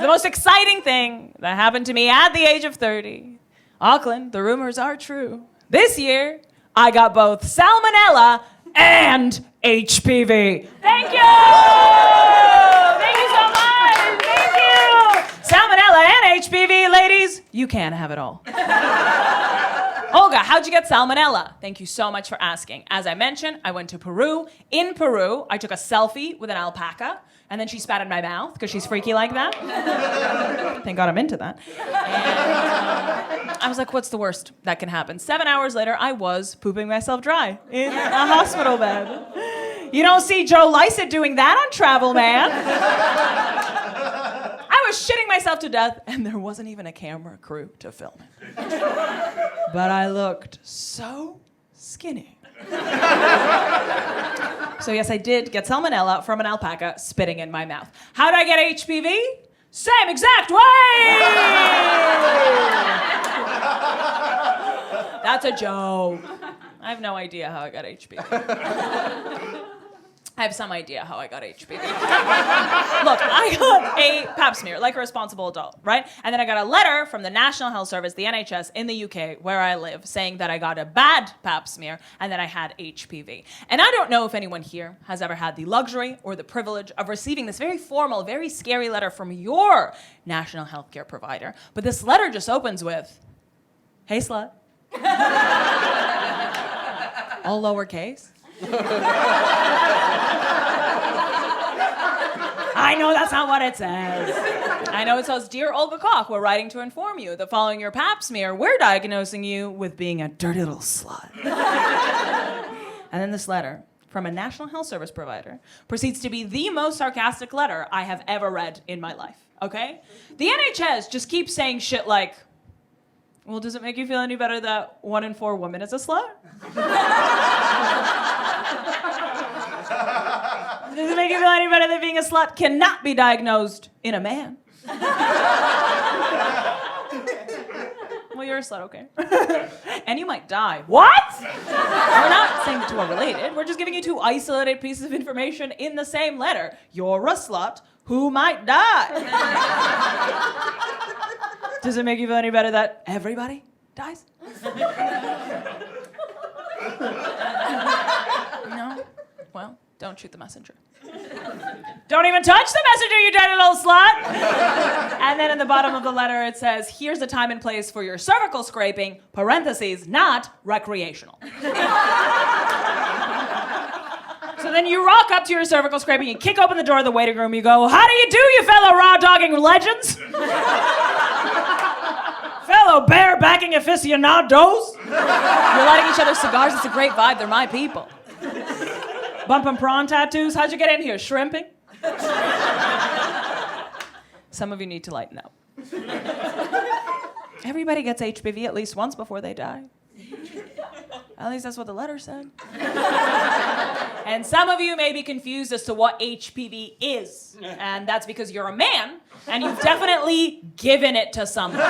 the most exciting thing that happened to me at the age of 30. Auckland, the rumors are true. This year, I got both Salmonella and HPV. Thank you! Thank you so much! Thank you! Salmonella and HPV, ladies, you can have it all. Olga, how'd you get salmonella? Thank you so much for asking. As I mentioned, I went to Peru. In Peru, I took a selfie with an alpaca, and then she spat in my mouth because she's freaky like that. Thank God I'm into that. And I was like, what's the worst that can happen? 7 hours later, I was pooping myself dry in a hospital bed. You don't see Joe Lycett doing that on Travel Man. I was shitting myself to death, and there wasn't even a camera crew to film it. But I looked so skinny. So yes, I did get salmonella from an alpaca spitting in my mouth. How did I get HPV? Same exact way! That's a joke. I have no idea how I got HPV. I have some idea how I got HPV. Look, I got a pap smear, like a responsible adult, right? And then I got a letter from the National Health Service, the NHS, in the UK, where I live, saying that I got a bad pap smear and that I had HPV. And I don't know if anyone here has ever had the luxury or the privilege of receiving this very formal, very scary letter from your national healthcare provider. But this letter just opens with, "Hey, slut." All lowercase. I know that's not what it says. I know it says, "Dear Olga Koch, we're writing to inform you that following your pap smear, we're diagnosing you with being a dirty little slut." And then this letter from a National Health Service provider proceeds to be the most sarcastic letter I have ever read in my life, okay? The NHS just keeps saying shit like, "Well, does it make you feel any better that 1 in 4 women is a slut? Does it make you feel any better that being a slut cannot be diagnosed in a man?" Well, you're a slut, okay. And you might die. What? We're not saying the two are related. We're just giving you two isolated pieces of information in the same letter. You're a slut who might die. Does it make you feel any better that everybody dies? No? Well, don't shoot the messenger. Don't even touch the messenger, you dirty little slut! And then in the bottom of the letter it says, "Here's the time and place for your cervical scraping, parentheses, not recreational." So then you rock up to your cervical scraping, you kick open the door of the waiting room, you go, "How do you do, you fellow raw-dogging legends? Fellow bare-backing aficionados? You're lighting each other's cigars, it's a great vibe, they're my people. Bumping prawn tattoos, how'd you get in here, shrimping?" Some of you need to lighten up. Everybody gets HPV at least once before they die. At least that's what the letter said. And some of you may be confused as to what HPV is. And that's because you're a man, and you've definitely given it to someone.